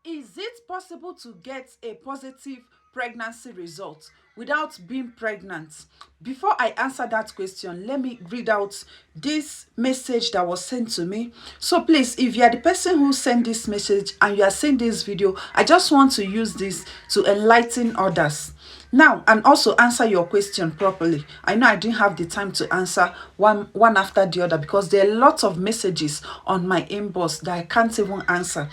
Is it possible to get a positive pregnancy result without being pregnant? Before I answer that question, let me read out this message that was sent to me. So please, if you are the person who sent this message and you are seeing this video, I just want to use this to enlighten others now and also answer your question properly. I know I didn't have the time to answer one after the other because there are lots of messages on my inbox that I can't even answer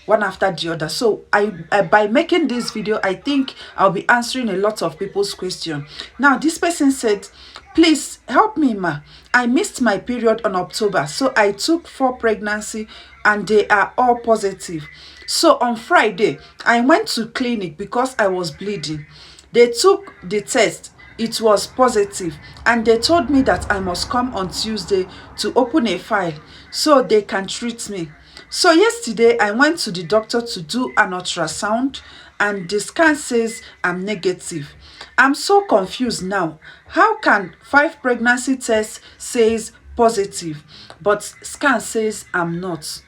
one after the other. So I by making this video, I think I'll be answering a lot of people's question. Now this person said, please help me, ma. I missed my period on October, so I took 4 pregnancy and they are all positive. So on Friday I went to clinic because I was bleeding. They took the test, it was positive, and they told me that I must come on Tuesday to open a file so they can treat me. So yesterday I went to the doctor to do an ultrasound and the scan says I'm negative. I'm so confused now. How can 5 pregnancy tests says positive but scan says I'm not?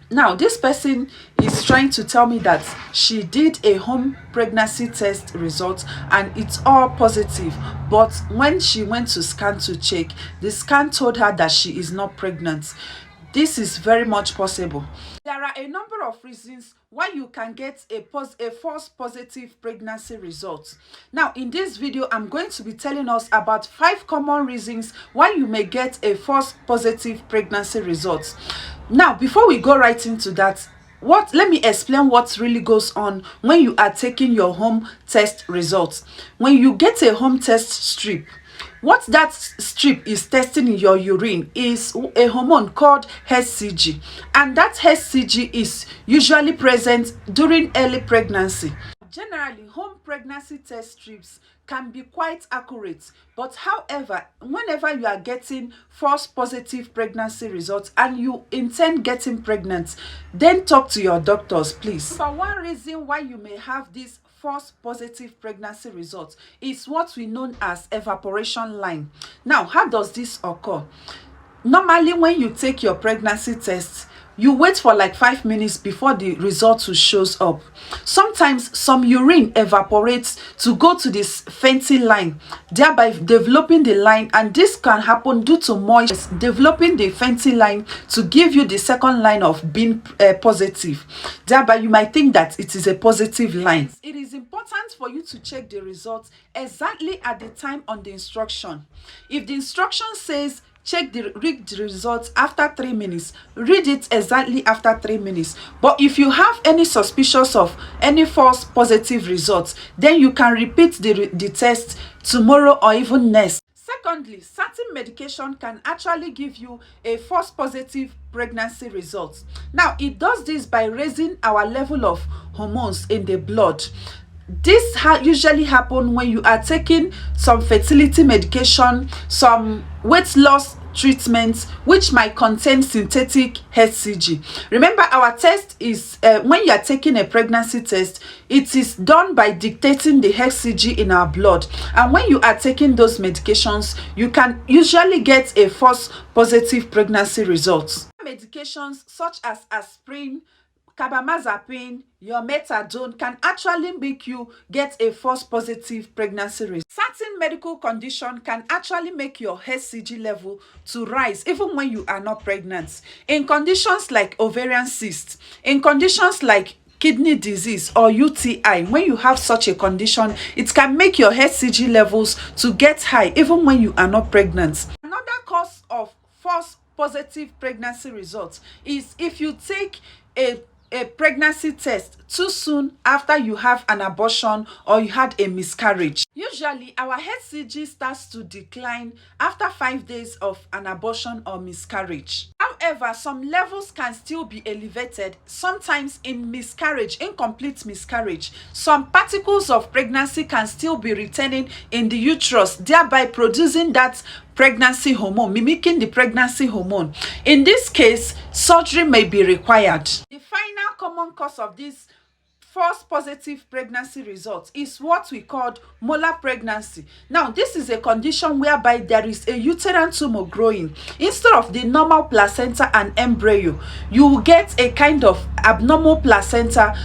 Now this person is trying to tell me that she did a home pregnancy test result and it's all positive, but when she went to scan to check, the scan told her that she is not pregnant. This is very much possible. There are a number of reasons why you can get a false positive pregnancy result. Now in this video I'm going to be telling us about 5 common reasons why you may get a false positive pregnancy result. Now before we go right into that, let me explain what really goes on when you are taking your home test results. When you get a home test strip, what that strip is testing in your urine is a hormone called HCG, and that HCG is usually present during early pregnancy. Generally, home pregnancy test strips can be quite accurate, but however, whenever you are getting false positive pregnancy results and you intend getting pregnant, then talk to your doctors, please. For one reason why you may have this false positive pregnancy results is what we know as evaporation line. Now, how does this occur? Normally, when you take your pregnancy test, you wait for like 5 minutes before the result shows up. Sometimes some urine evaporates to go to this fancy line, thereby developing the line, and this can happen due to moisture developing the fancy line to give you the second line of being positive. Thereby you might think that it is a positive line. It is important for you to check the results exactly at the time on the instruction. If the instruction says read the results after 3 minutes, read it exactly after 3 minutes. But if you have any suspicions of any false positive results, then you can repeat the test tomorrow or even next. Secondly, certain medication can actually give you a false positive pregnancy result. Now it does this by raising our level of hormones in the blood. This usually happens when you are taking some fertility medication, some weight loss treatments which might contain synthetic HCG. Remember, our test is when you are taking a pregnancy test, it is done by dictating the HCG in our blood, and when you are taking those medications, you can usually get a false positive pregnancy result. Medications such as aspirin, carbamazepine, your methadone can actually make you get a false positive pregnancy result. Certain medical condition can actually make your HCG level to rise even when you are not pregnant. In conditions like ovarian cyst, in conditions like kidney disease or UTI, when you have such a condition, it can make your HCG levels to get high even when you are not pregnant. Another cause of false positive pregnancy results is if you take a pregnancy test too soon after you have an abortion or you had a miscarriage. Usually our HCG starts to decline after 5 days of an abortion or miscarriage. However, some levels can still be elevated. Sometimes in miscarriage, incomplete miscarriage, some particles of pregnancy can still be returning in the uterus, thereby producing that pregnancy hormone, mimicking the pregnancy hormone. In this case, surgery may be required. The final common cause of this false positive pregnancy result is what we called molar pregnancy. Now, this is a condition whereby there is a uterine tumor growing. Instead of the normal placenta and embryo, you will get a kind of abnormal placenta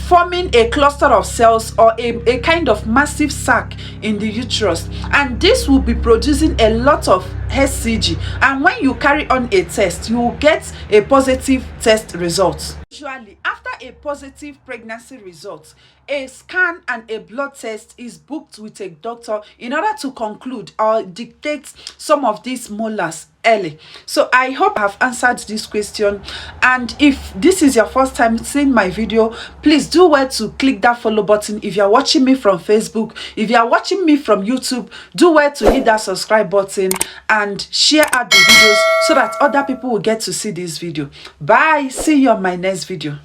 forming a cluster of cells or a kind of massive sac in the uterus, and this will be producing a lot of HCG, and when you carry on a test, you will get a positive test result. Usually after a positive pregnancy result, a scan and a blood test is booked with a doctor in order to conclude or dictate some of these molars early. So I hope I have answered this question, and if this is your first time seeing my video, please do well to click that follow button. If you are watching me from Facebook, if you are watching me from YouTube, do well to hit that subscribe button and share out the videos so that other people will get to see this video. Bye, see you on my next video.